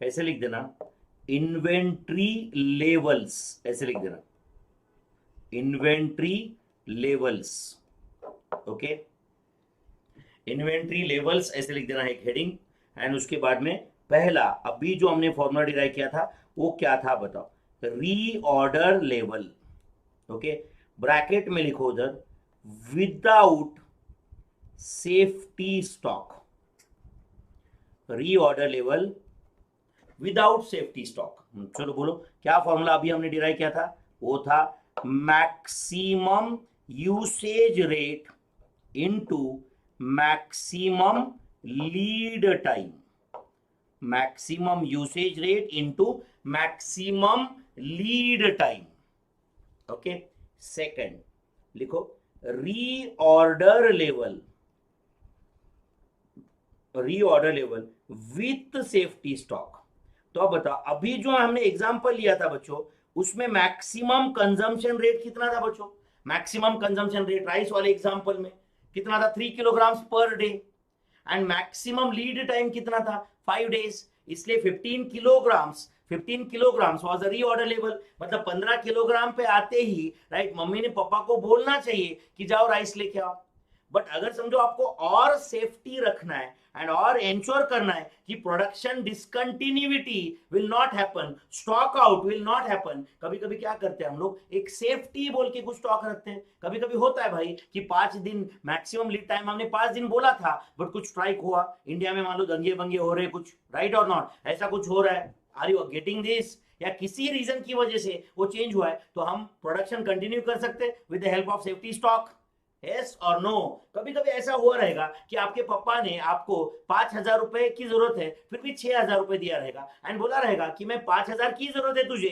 ऐसे लिख देना, इन्वेंट्री लेवल्स, ऐसे लिख देना, inventory levels. Okay, inventory levels ऐसे लिख देना एक हेडिंग। एंड उसके बाद में पहला अभी जो हमने फॉर्मूला डिराइव किया था वो क्या था बताओ, रीऑर्डर लेवल। ओके, ब्रैकेट में लिखो उधर, without safety stock, reorder level without safety stock. चलो बोलो क्या फॉर्मूला अभी हमने डिराइव किया था, वो था maximum usage rate into maximum lead time, maximum usage rate into maximum lead time. Okay, second लिखो reorder level, reorder level with safety stock. तो अब बताओ, अभी जो हमने एग्जांपल लिया था बच्चों, उसमें मैक्सिमम कंजम्पशन रेट कितना था बच्चों, मैक्सिमम कंजम्पशन रेट राइस वाले एग्जांपल में कितना था, 3 kilogram per day. And maximum lead time कितना था, 5 डेज। इसलिए 15 kilograms was the reorder level. मतलब 15 किलोग्राम पे आते ही राइट मम्मी ने पापा को बोलना चाहिए कि जाओ राइस लेके आओ। बट अगर समझो आपको और सेफ्टी रखना है एंड और इंश्योर करना है कि production discontinuity will not happen, stock out will not happen, कभी कभी क्या करते हैं हम लोग, एक सेफ्टी बोल के कुछ स्टॉक रखते हैं। कभी कभी होता है भाई कि 5 दिन मैक्सिमम लीड टाइम, हमने 5 दिन बोला था बट कुछ स्ट्राइक हुआ इंडिया में, मान लो दंगे बंगे हो रहे कुछ, राइट और नॉट, ऐसा कुछ हो रहा है, आर यू गेटिंग दिस, या किसी रीजन की वजह से वो चेंज हुआ है, तो हम प्रोडक्शन कंटिन्यू कर सकते हैं with the help of safety stock. Yes और नो। कभी कभी ऐसा हुआ रहेगा कि आपके पापा ने आपको 5,000 रुपए की जरूरत है, फिर भी 6,000 रुपए दिया रहेगा एंड बोला रहेगा कि मैं 5,000 की जरूरत है तुझे,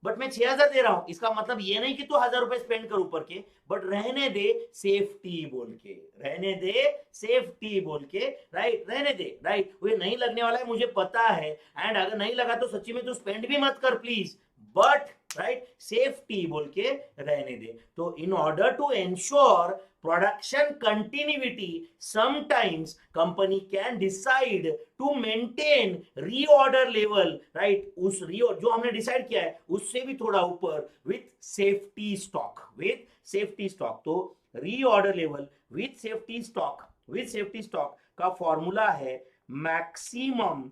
बट मैं 6,000 दे रहा हूं। इसका मतलब ये नहीं कि तू 1,000 रुपए स्पेंड कर ऊपर के, बट रहने दे सेफ्टी बोल के, रहने दे सेफ्टी बोल के, राइट, रहने दे, राइट, वो नहीं लगने वाला है मुझे पता है, एंड अगर नहीं लगा तो सच्ची में तू स्पेंड भी मत कर प्लीज, बट राइट सेफ्टी बोल के रहने दे। तो in order to ensure production continuity sometimes company can decide to maintain reorder level, right, उस जो हमने डिसाइड किया है उससे भी थोड़ा ऊपर with safety stock, with safety stock. तो reorder level with safety stock, with safety stock का फॉर्मूला है maximum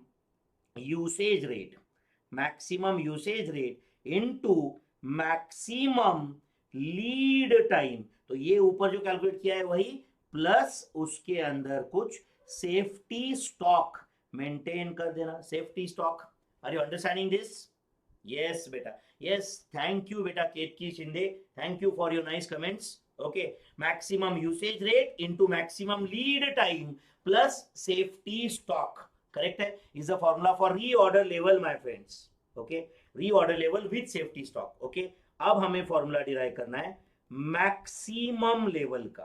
usage rate, maximum usage rate into maximum lead time. तो ये ऊपर जो कैलकुलेट किया है वही, प्लस उसके अंदर कुछ सेफ्टी स्टॉक मेंटेन कर देना, safety stock. Are you understanding this? Yes बेटा, यस, थैंक यू बेटा Ketki Shinde, thank you for your nice comments. Okay, maximum usage rate into maximum lead time plus safety stock, correct है, is the formula for reorder level my friends. Okay, reorder level with safety stock. Okay, अब हमें formula derive करना है maximum level का।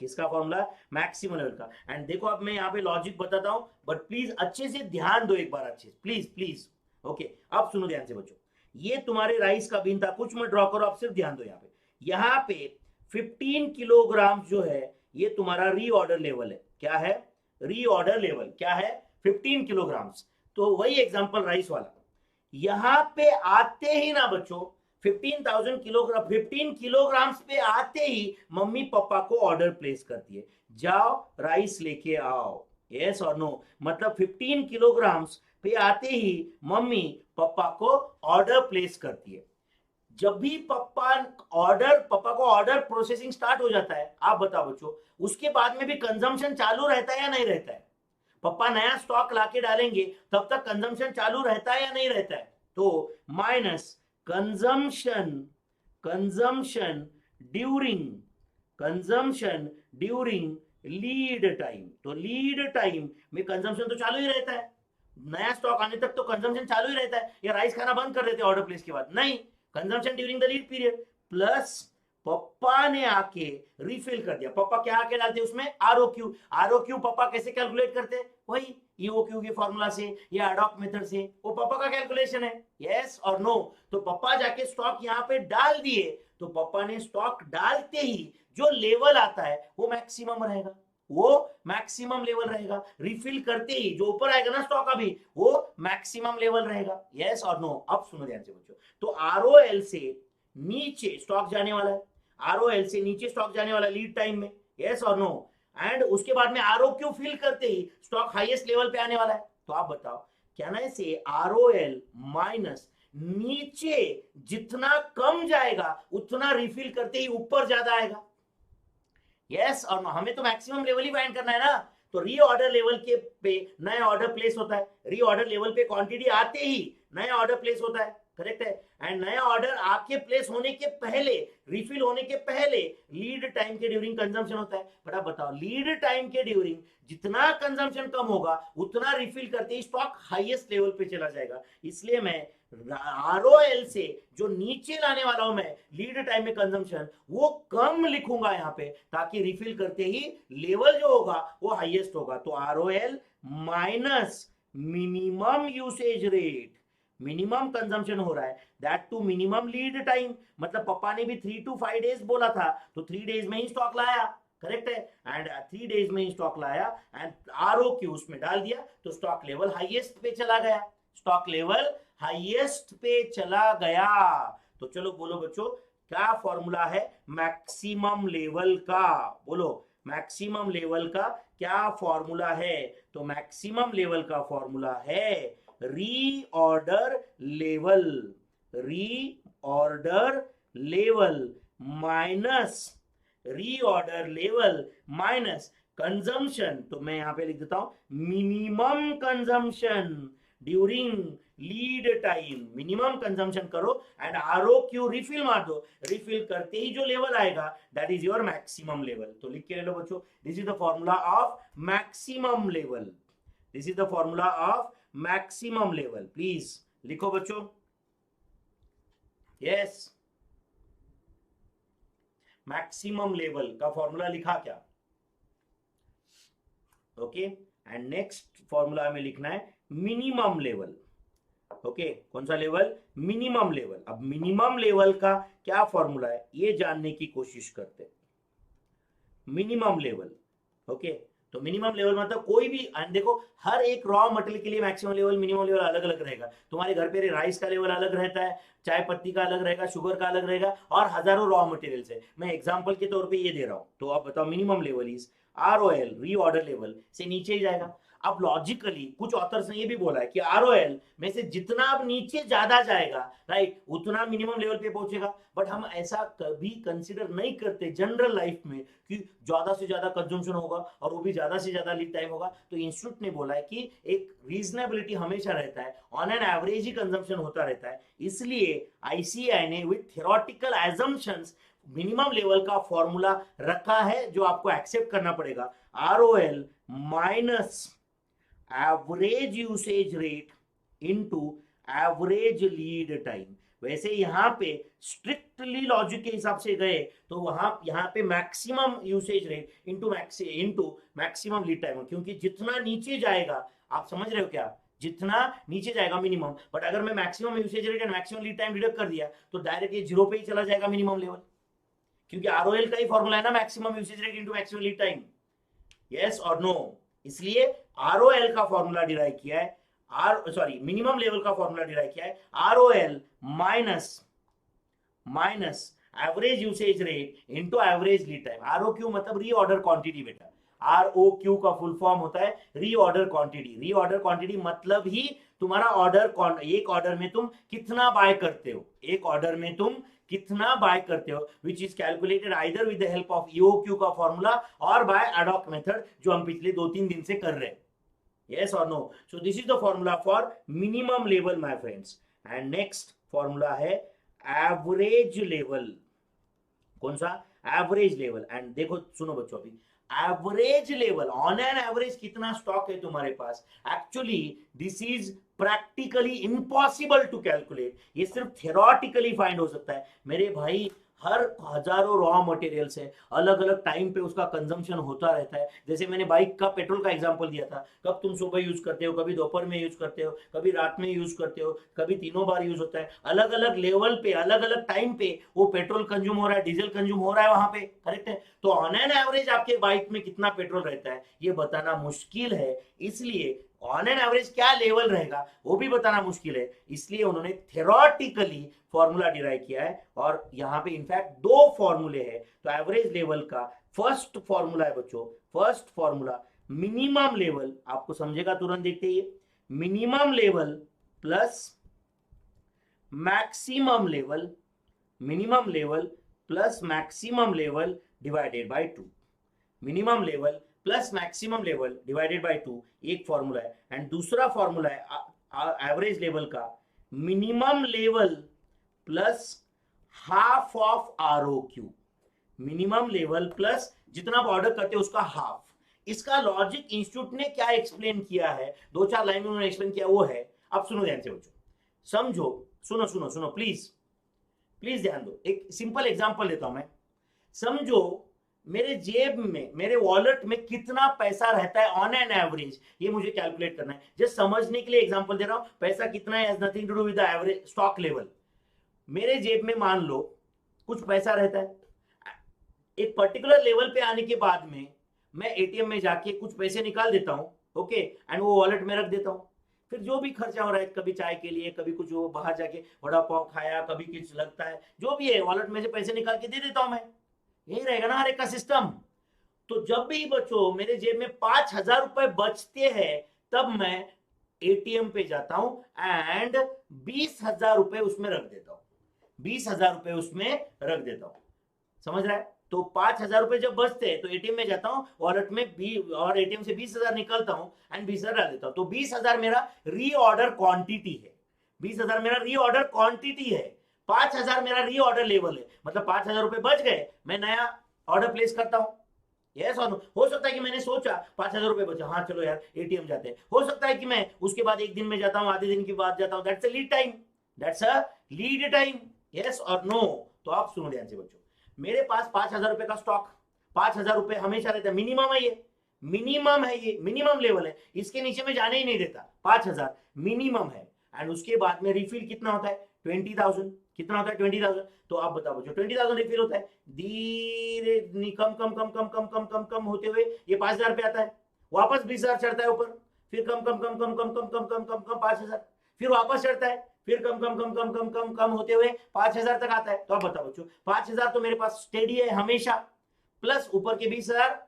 किसका formula? Maximum level का। And देखो अब मैं यहाँ पे लॉजिक बताता हूं, बट प्लीज अच्छे से ध्यान दो एक बार, अच्छे से प्लीज प्लीज। ओके, अब सुनो ध्यान से बच्चों, ये तुम्हारे राइस का बीन था, कुछ मत ड्रॉ करो, आप सिर्फ ध्यान दो। यहाँ पे 15 किलोग्राम जो है ये तुम्हारा रीऑर्डर लेवल है। क्या है? रीऑर्डर लेवल क्या है? 15 किलोग्राम। तो वही एग्जांपल राइस वाला, यहां पे आते ही ना बच्चों 15,000 किलोग्राम, 15 किलोग्राम पे आते ही मम्मी पापा को ऑर्डर प्लेस करती है, जाओ राइस लेके आओ। यस और नो? मतलब 15 किलोग्राम पे आते ही मम्मी पापा को ऑर्डर प्लेस करती है। जब भी पापा को ऑर्डर प्रोसेसिंग स्टार्ट हो जाता है, आप बताओ बच्चों, उसके बाद में भी कंजम्पशन चालू रहता है या नहीं रहता है? पापा नया स्टॉक लाके डालेंगे तब तक कंजम्पशन चालू रहता है या नहीं रहता है? तो minus consumption, consumption during, consumption during lead time. तो लीड टाइम में कंजम्पशन तो चालू ही रहता है, नया स्टॉक आने तक तो कंजम्पशन चालू ही रहता है, या राइस खाना बंद कर देते हैं ऑर्डर प्लेस के बाद? नहीं, consumption during the lead period. Plus पप्पा ने आके रिफिल कर दिया। पप्पा क्या आके डालते हैं उसमें? आरओक्यू। आरओक्यू पप्पा कैसे कैलकुलेट करते हैं? वही ईओक्यू के फॉर्मूला से या एडॉक मेथड से, वो पापा का कैलकुलेशन है। यस और नो? तो पापा जाके स्टॉक यहाँ पे डाल दिए, तो पापा ने स्टॉक डालते ही जो लेवल आता है वो मैक्सिमम रहेगा, वो मैक्सिमम लेवल रहेगा। रिफिल करते ही जो ऊपर आएगा ना स्टॉक अभी, वो मैक्सिमम लेवल रहेगा। यस और नो? अब सुनो ध्यान से बच्चों, तो आरओएल से नीचे स्टॉक जाने वाला है, आरओएल से नीचे स्टॉक जाने वाला लीड टाइम में। यस और नो? एंड उसके बाद में आरओक्यू फिल करते ही स्टॉक हाईएस्ट लेवल पे आने वाला है। तो आप बताओ, कैन आई से आरओएल माइनस नीचे जितना कम जाएगा उतना रिफिल करते ही ऊपर ज्यादा आएगा? यस और नो? हमें तो मैक्सिमम लेवल ही फाइंड करना है ना। तो रीऑर्डर लेवल के पे नया ऑर्डर प्लेस होता है, रीऑर्डर लेवल पे क्वांटिटी आते ही नया ऑर्डर प्लेस होता है, करेक्ट है। एंड नया ऑर्डर आके प्लेस होने के पहले, रिफिल होने के पहले लीड टाइम के ड्यूरिंग कंजम्पशन होता है। बट आप बताओ, लीड टाइम के ड्यूरिंग जितना कंजम्पशन कम होगा उतना रिफिल करते ही स्टॉक हाईएस्ट लेवल पे चला जाएगा। इसलिए मैं आरओएल से जो नीचे लाने वाला हूं मैं लीड टाइम में कंजम्पशन, वो कम लिखूंगा यहां पे, ताकि रिफिल करते ही लेवल जो होगा वो हाईएस्ट होगा। तो ROL minus minimum usage rate, minimum consumption हो रहा है, that to minimum lead time. मतलब पापा ने भी 3 to 5 डेज बोला था, तो 3 डेज में ही स्टॉक लाया, करेक्ट है। एंड 3 डेज में ही स्टॉक लाया एंड आरओक्यू उसमें डाल दिया, तो स्टॉक लेवल हाईएस्ट पे चला गया, स्टॉक लेवल हाईएस्ट पे चला गया। तो चलो बोलो बच्चों, क्या फॉर्मूला है मैक्सिमम लेवल का? बोलो, मैक्सिमम लेवल का क्या फॉर्मूला है? तो मैक्सिमम लेवल का फॉर्मूला है reorder level, reorder level minus reorder level minus consumption. तो मैं यहां पे लिख देता हूं minimum consumption during lead time. Minimum consumption करो एंड आरओक्यू रिफिल मार दो, रिफिल करते ही जो लेवल आएगा that is your maximum level. तो लिख के ले लो बच्चों, this is the formula of maximum level, this is the formula of maximum level. Please लिखो बच्चों। यस, मैक्सिमम लेवल का फॉर्मूला लिखा क्या? ओके, एंड नेक्स्ट फॉर्मूला हमें लिखना है मिनिमम लेवल। ओके, कौन सा लेवल? Minimum level. अब मिनिमम लेवल का क्या फॉर्मूला है ये जानने की कोशिश करते हैं। मिनिमम लेवल, ओके, तो मिनिमम लेवल मतलब कोई भी, देखो हर एक रॉ मटेरियल के लिए मैक्सिमम लेवल मिनिमम लेवल अलग अलग रहेगा। तुम्हारे घर पे राइस का लेवल अलग रहता है, चाय पत्ती का अलग रहेगा, शुगर का अलग रहेगा, और हजारों रॉ मटेरियल्स है। मैं एग्जांपल के तौर पे ये दे रहा हूं। तो आप बताओ, minimum level is ROL, reorder level से नीचे ही जाएगा। अब लॉजिकली कुछ ऑथर्स ने ये भी बोला है कि आरओएल में से जितना अब नीचे ज्यादा जाएगा, राइट, उतना मिनिमम लेवल पे पहुंचेगा। बट हम ऐसा कभी कंसीडर नहीं करते जनरल लाइफ में कि ज्यादा से ज्यादा कंजम्पशन होगा और वो भी ज्यादा से ज्यादा लीड टाइम होगा। तो इंस्टीट्यूट ने बोला है कि एक रीजनेबिलिटी हमेशा रहता है, on an average he consumption होता रहता है। इसलिए आईसीएआई ने with theoretical assumptions minimum level का फॉर्मूला रखा है, जो आपको एक्सेप्ट करना पड़ेगा। ROL minus average usage rate into average lead time. वैसे यहां पे स्ट्रिक्टली लॉजिक के हिसाब से गए तो वहां यहां पे maximum usage rate into maximum lead time, क्योंकि जितना नीचे जाएगा, आप समझ रहे हो क्या, जितना नीचे जाएगा मिनिमम। बट अगर मैं maximum usage rate and maximum lead time deduct कर दिया तो डायरेक्ट ये 0 पे ही चला जाएगा मिनिमम लेवल, क्योंकि आरओएल का ही फॉर्मूला है ना maximum usage rate into maximum lead time. Yes और नो? इसलिए आरओएल का फॉर्मूला डिराइव किया है, मिनिमम लेवल का फॉर्मूला डिराइव किया है ROL minus average usage rate into average lead time. ROQ मतलब रीऑर्डर क्वांटिटी बेटा, आरओक्यू का फुल फॉर्म होता है रीऑर्डर क्वांटिटी। रीऑर्डर क्वांटिटी मतलब ही तुम्हारा ऑर्डर, एक ऑर्डर में तुम कितना बाय करते हो, एक ऑर्डर में तुम कितना बाय करते हो, which is calculated either with the help of EOQ का फॉर्मूला और बाय एडॉक मेथड, जो हम पिछले 2-3 दिन से कर रहे हैं। yes or no? So this is the formula for minimum level my friends. And next formula है average level। कौन सा? average level। and देखो सुनो बच्चों, अभी average level, on an average कितना स्टॉक है तुम्हारे पास, actually this is practically impossible to calculate. ये सिर्फ थ्योरेटिकली फाइंड हो सकता है मेरे भाई। हर हजारों रॉ मटेरियल्स है, अलग अलग टाइम पे उसका कंजम्पशन होता रहता है। जैसे मैंने बाइक का पेट्रोल का एग्जांपल दिया था, कब तुम सुबह यूज करते हो, कभी दोपहर में यूज करते हो, कभी रात में यूज करते हो, कभी तीनों बार यूज होता है। अलग अलग लेवल पे, अलग अलग टाइम पे वो पेट्रोल कंज्यूम हो रहा है, डीजल कंज्यूम हो रहा है वहां पे, करेक्ट है। तो ऑन एन एवरेज आपके बाइक में कितना पेट्रोल रहता है ये बताना मुश्किल है, इसलिए ऑन एन एवरेज क्या लेवल रहेगा वो भी बताना मुश्किल है, इसलिए उन्होंने थ्योरेटिकली फॉर्मूला डिराइव किया है। और यहाँ पे इनफैक्ट दो फॉर्मूले हैं। तो एवरेज लेवल का फर्स्ट फॉर्मूला है बच्चों, फर्स्ट फॉर्मूला मिनिमम लेवल, आपको समझेगा तुरंत देखते ही, minimum level plus maximum level, minimum level plus maximum level divided by 2, minimum level plus maximum level divided by 2 एक फॉर्मूला है। एंड दूसरा फॉर्मूला है एवरेज लेवल का minimum level plus half of RO Q, minimum level plus जितना आप order करते हो उसका हाफ। इसका लॉजिक इंस्टीट्यूट ने क्या एक्सप्लेन किया है, दो चार लाइन में उन्होंने एक्सप्लेन किया, वो है, अब सुनो ध्यान से बच्चों, समझो, सुनो सुनो सुनो प्लीज, प्लीज ध्यान दो। एक सिंपल एग्जांपल लेता हूं मैं। समझो मेरे जेब में, मेरे वॉलेट में कितना पैसा रहता है ऑन एन एवरेज, ये मुझे कैलकुलेट करना है। जस्ट समझने के लिए एग्जांपल दे रहा हूं, पैसा कितना है has nothing to do with the average stock level. मेरे जेब में मान लो कुछ पैसा रहता है, एक पर्टिकुलर लेवल पे आने के बाद में मैं एटीएम में जाके कुछ पैसे निकाल देता हूं, ओके, एंड वो वॉलेट में रख देता हूं। फिर जो भी खर्चा हो रहा है, कभी चाय के लिए, कभी कुछ वो बाहर जाके वड़ा पाव खाया, कभी कुछ लगता है, जो भी है वॉलेट में से पैसे निकाल के दे देता हूं मैं। यही रहेगा ना हर एक का सिस्टम। तो जब भी बच्चों मेरे जेब में 5,000 रुपए बचते हैं, तब मैं एटीएम पे जाता हूं एंड 20,000 रुपए उसमें रख देता हूं, 20,000 रुपए उसमें रख देता हूं, समझ रहा है। तो 5,000 रुपए जब बचते हैं तो एटीएम में जाता हूं, वॉलेट में भी, और एटीएम से 20,000 निकालता हूं एंड 20,000 डाल देता हूं। तो 20,000 मेरा रीऑर्डर क्वांटिटी है, 20,000 मेरा रीऑर्डर क्वांटिटी है, 5,000 मेरा रीऑर्डर लेवल है। मतलब 5,000 रुपए बच गए, मैं नया ऑर्डर प्लेस करता हूं। यस और नो। हो सकता है कि मैंने सोचा 5,000 रुपए बचा, हाँ चलो यार एटीएम जाते हैं। हो सकता है कि मैं उसके बाद एक दिन में जाता हूं, आधे दिन के बाद जाता हूं, that's a lead time, that's a lead time. Yes और नो। तो आप सुनो ध्यान से बच्चों, मेरे पास 5,000 रुपए का स्टॉक, 5,000 रुपए हमेशा रहता है, मिनिमम है ये, मिनिमम है ये, मिनिमम लेवल है, इसके नीचे में जाने ही नहीं देता, 5,000 मिनिमम है। एंड उसके बाद में रिफिल कितना होता है, 20,000, कितना होता है 20,000। तो आप बताओ बच्चों 20,000 रिफिल होता है, धीरे कम कम कम कम कम कम कम कम होते हुए ये 5,000 पे आता है, वापस 20,000 चढ़ता है ऊपर, फिर कम कम कम कम कम कम कम कम कम कम 5,000, फिर वापस चढ़ता है, फिर कम कम कम कम कम कम कम होते हुए 5,000 तक आता है। तो आप बताओ बच्चों 5,000 तो मेरे पास स्टेडी है हमेशा, प्लस ऊपर के 20,000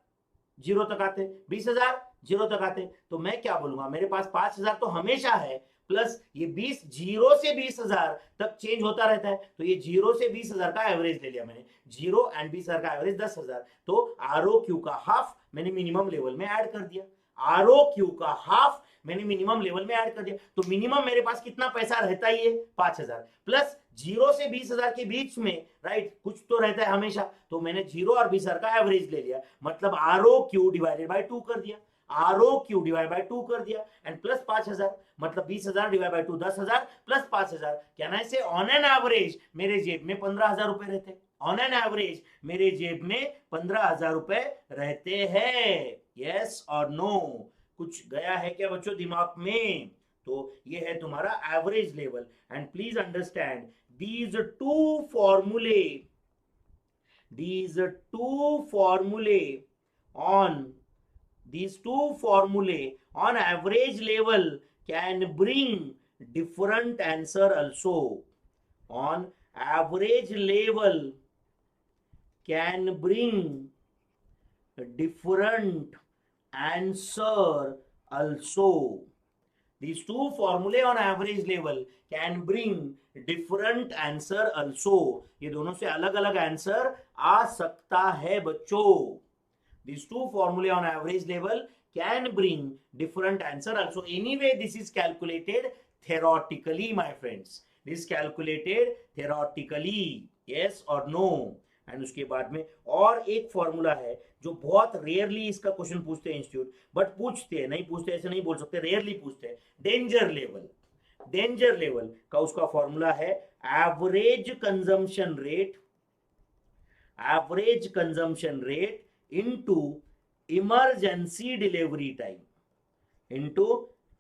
जीरो तक आते, 20,000 जीरो तक आते। तो मैं क्या बोलूंगा, मेरे पास 5,000 तो हमेशा है, प्लस ये 20, जीरो से 20,000 तक चेंज होता रहता है। तो ये जीरो से 20,000 का एवरेज ले लिया मैंने, जीरो एंड 20,000 का एवरेज 10,000। तो आरओ क्यू का हाफ मैंने मिनिमम लेवल में ऐड कर दिया, आरओ क्यू का हाफ मैंने मिनिमम लेवल में ऐड कर दिया। तो मिनिमम मेरे पास कितना पैसा रहता ही है 5,000, प्लस जीरो से 20,000 के बीच में, राइट, कुछ तो रहता है हमेशा। तो मैंने जीरो और 20,000 का एवरेज ले लिया, मतलब आरओ क्यू डिवाइडेड बाय 2 कर दिया, आरओ क्यू डिवाइड बाय 2 कर दिया, एंड प्लस 5,000, मतलब 20,000 डिवाइड बाय 2 10,000 प्लस 5,000। कहना है से ऑन एन एवरेज मेरे जेब में 15,000 रुपए रहते, ऑन एन एवरेज मेरे जेब में 15,000 रुपए रहते हैं। यस और नो, कुछ गया है क्या बच्चों दिमाग में। तो ये है तुम्हारा average level. And please understand these two formulae, these two formulae on these two formulae on average level can bring different answer also, on average level can bring different answer also. These two formulae on average level can bring different answer also. ये दोनों से अलग अलग answer आ सकता है बच्चों। These two formulae on average level can bring different answer also. Anyway, this is calculated theoretically, my friends. This is calculated theoretically. Yes or no? And उसके बाद में और एक फॉर्मूला है जो बहुत रेयरली इसका क्वेश्चन पूछते हैं इंस्टीट्यूट, बट पूछते हैं, नहीं पूछते ऐसे नहीं बोल सकते, रेयरली पूछते हैं। डेंजर लेवल, डेंजर लेवल का उसका फॉर्मूला है average consumption rate, average consumption rate into emergency delivery time, into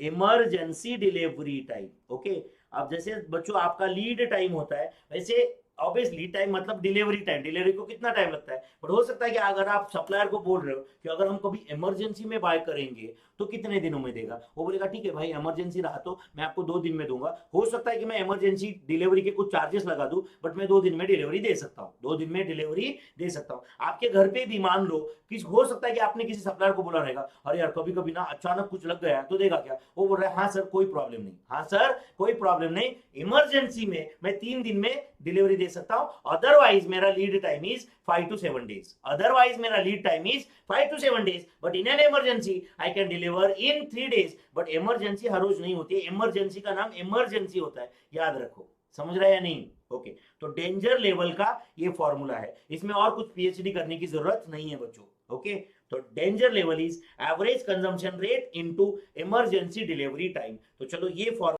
emergency delivery time. Okay, अब जैसे बच्चों आपका लीड टाइम होता है, वैसे ऑब्वियसली टाइम मतलब डिलीवरी टाइम, डिलीवरी को कितना टाइम लगता है, बट हो सकता है कि अगर आप सप्लायर को बोल रहे हो कि अगर हम कभी इमरजेंसी में बाय करेंगे तो कितने दिनों में देगा, वो बोलेगा ठीक है भाई इमरजेंसी रहा तो मैं आपको 2 दिन में दूंगा। हो सकता है कि मैं इमरजेंसी डिलीवरी के कुछ चार्जेस लगा दूं, बट मैं 2 दिन में डिलीवरी दे सकता हूँ, 2 दिन में डिलीवरी दे सकता हूँ। आपके घर पे भी मान लो कि हो सकता है कि आपने किसी सप्लायर को बोला रहेगा अरे यार कभी कभी ना अचानक कुछ लग गया तो देगा क्या, वो बोल रहा है हाँ सर कोई प्रॉब्लम नहीं, हाँ सर कोई प्रॉब्लम नहीं, इमरजेंसी में मैं 3 दिन में डिलीवरी दे सकता हूं, अदरवाइज मेरा lead time is 5 to 7 days, otherwise मेरा lead time is 5 to 7 days, but in an emergency I can deliver in 3 days। But emergency हर रोज नहीं होती है, इमरजेंसी का नाम इमरजेंसी होता है, याद रखो, समझ रहे हैं या नहीं। ओके, तो डेंजर लेवल का ये फॉर्मूला है, इसमें और कुछ पीएचडी करने की जरूरत नहीं है बच्चों। ओके, तो danger level is average consumption rate into emergency delivery time. तो चलो ये फॉर्मूला